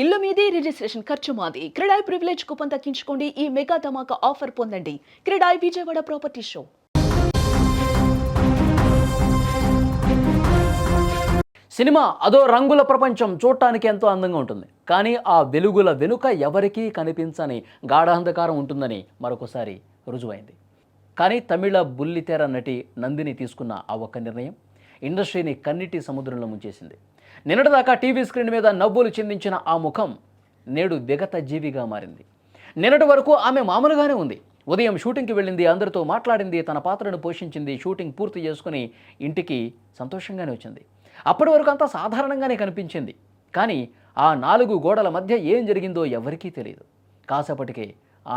ఇల్లు మీది రిజిస్ట్రేషన్ ఖర్చు మాది. క్రెడాయ్ ప్రివిలేజ్ కూపన్ తగ్గించుకోండి. ఈ మెగా ధమాకా ఆఫర్ పొందండి. CREDAI Vijayawada property show. Cinema అదో రంగుల ప్రపంచం, చూడటానికి ఎంతో అందంగా ఉంటుంది. కానీ ఆ వెలుగుల వెనుక ఎవరికీ కనిపించని గాఢాంధకారం ఉంటుందని మరొకసారి రుజువైంది. కానీ తమిళ బుల్లితెర నటి నందిని తీసుకున్న ఆ ఒక్క నిర్ణయం ఇండస్ట్రీని కన్నిటి సముద్రంలో ముంచేసింది. నిన్నటిదాకా టీవీ స్క్రీన్ మీద నవ్వులు చిందించిన ఆ ముఖం నేడు విగత జీవిగా మారింది. నిన్నటి వరకు ఆమె మామూలుగానే ఉంది. ఉదయం షూటింగ్కి వెళ్ళింది, అందరితో మాట్లాడింది, తన పాత్రను పోషించింది, షూటింగ్ పూర్తి చేసుకుని ఇంటికి సంతోషంగానే వచ్చింది. అప్పటి వరకు అంతా సాధారణంగానే కనిపించింది. కానీ ఆ 4 గోడల మధ్య ఏం జరిగిందో ఎవరికీ తెలియదు. కాసేపటికే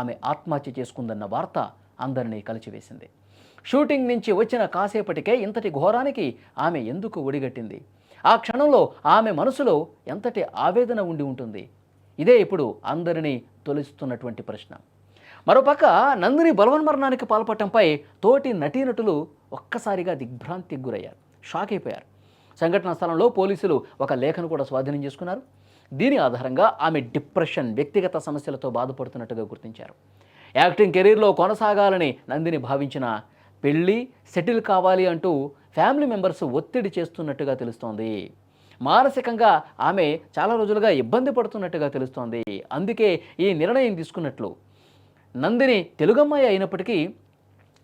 ఆమె ఆత్మహత్య చేసుకుందన్న వార్త అందరినీ కలిచివేసింది. షూటింగ్ నుంచి వచ్చిన కాసేపటికే ఇంతటి ఘోరానికి ఆమె ఎందుకు ఒడిగట్టింది? ఆ క్షణంలో ఆమె మనసులో ఎంతటి ఆవేదన ఉండి ఉంటుంది? ఇదే ఇప్పుడు అందరినీ తొలుస్తున్నటువంటి ప్రశ్న. మరోపక్క నందిని బలవన్మరణానికి పాల్పడటంపై తోటి నటీనటులు ఒక్కసారిగా దిగ్భ్రాంతికి గురయ్యారు, షాక్ అయిపోయారు. సంఘటనా స్థలంలో పోలీసులు ఒక లేఖను కూడా స్వాధీనం చేసుకున్నారు. దీని ఆధారంగా ఆమె డిప్రెషన్, వ్యక్తిగత సమస్యలతో బాధపడుతున్నట్టుగా గుర్తించారు. యాక్టింగ్ కెరీర్లో కొనసాగాలని నందిని భావించిన పెళ్ళి, సెటిల్ కావాలి అంటూ ఫ్యామిలీ మెంబర్స్ ఒత్తిడి చేస్తున్నట్టుగా తెలుస్తోంది. మానసికంగా ఆమె చాలా రోజులుగా ఇబ్బంది పడుతున్నట్టుగా తెలుస్తోంది. అందుకే ఈ నిర్ణయం తీసుకున్నట్లు. నందిని తెలుగమ్మాయి అయినప్పటికీ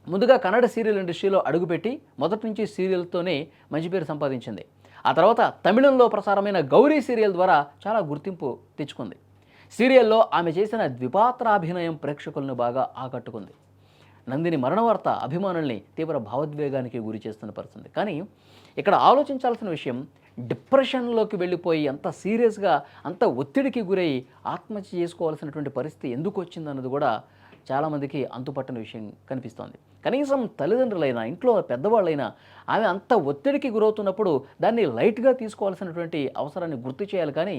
ముందుగా కన్నడ సీరియల్ ఇండస్ట్రీలో అడుగుపెట్టి మొదటి నుంచి సీరియల్తోనే మంచి పేరు సంపాదించింది. ఆ తర్వాత తమిళంలో ప్రసారమైన గౌరీ సీరియల్ ద్వారా చాలా గుర్తింపు తెచ్చుకుంది. సీరియల్లో ఆమె చేసిన ద్విపాత్రాభినయం ప్రేక్షకులను బాగా ఆకట్టుకుంది. నందిని మరణ వార్త అభిమానుల్ని తీవ్ర భావోద్వేగానికి గురి చేస్తున్న పరిస్థితి. కానీ ఇక్కడ ఆలోచించాల్సిన విషయం, డిప్రెషన్లోకి వెళ్ళిపోయి అంత సీరియస్గా, అంత ఒత్తిడికి గురై ఆత్మహత్య చేసుకోవాల్సినటువంటి పరిస్థితి ఎందుకు వచ్చిందన్నది కూడా చాలామందికి అంతుపట్టని విషయం కనిపిస్తోంది. కనీసం తల్లిదండ్రులైనా, ఇంట్లో పెద్దవాళ్ళైనా ఆమె అంత ఒత్తిడికి గురవుతున్నప్పుడు దాన్ని లైట్గా తీసుకోవాల్సినటువంటి అవసరాన్ని గుర్తు చేయాలి. కానీ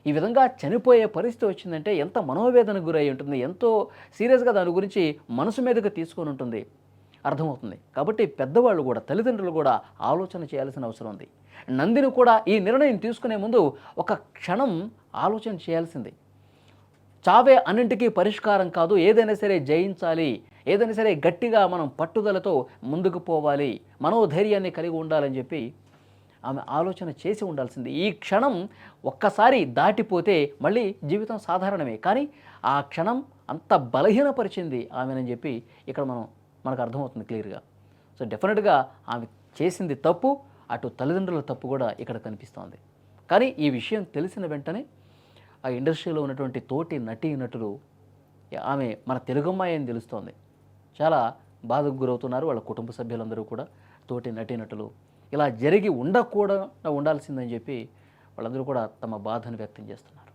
ఈ విధంగా చనిపోయే పరిస్థితి వచ్చిందంటే ఎంత మనోవేదనకు గురై ఉంటుంది, ఎంతో సీరియస్గా దాని గురించి మనసు మీదకి తీసుకొని ఉంటుంది, అర్థమవుతుంది. కాబట్టి పెద్దవాళ్ళు కూడా, తల్లిదండ్రులు కూడా ఆలోచన చేయాల్సిన అవసరం ఉంది. నందిని కూడా ఈ నిర్ణయం తీసుకునే ముందు ఒక క్షణం ఆలోచన చేయాల్సింది. చావే అన్నింటికీ పరిష్కారం కాదు, ఏదైనా సరే జయించాలి, ఏదైనా సరే గట్టిగా మనం పట్టుదలతో ముందుకు పోవాలి, మనోధైర్యాన్ని కలిగి ఉండాలని చెప్పి ఆమె ఆలోచన చేసి ఉండాల్సింది. ఈ క్షణం ఒక్కసారి దాటిపోతే మళ్ళీ జీవితం సాధారణమే. కానీ ఆ క్షణం అంత బలహీనపరిచింది ఆమెనని చెప్పి ఇక్కడ మనకు అర్థమవుతుంది క్లియర్గా. సో డెఫినెట్గా ఆమె చేసింది తప్పు, అటు తల్లిదండ్రుల తప్పు కూడా ఇక్కడ కనిపిస్తోంది. కానీ ఈ విషయం తెలిసిన వెంటనే ఆ ఇండస్ట్రీలో ఉన్నటువంటి తోటి నటీనటులు ఆమె మన తెలుగమ్మాయి అని తెలుస్తోంది, చాలా బాధకు గురవుతున్నారు. వాళ్ళ కుటుంబ సభ్యులందరూ కూడా, తోటి నటీనటులు ఇలా జరిగి ఉండాల్సిందని చెప్పి వాళ్ళందరూ కూడా తమ బాధను వ్యక్తం చేస్తున్నారు.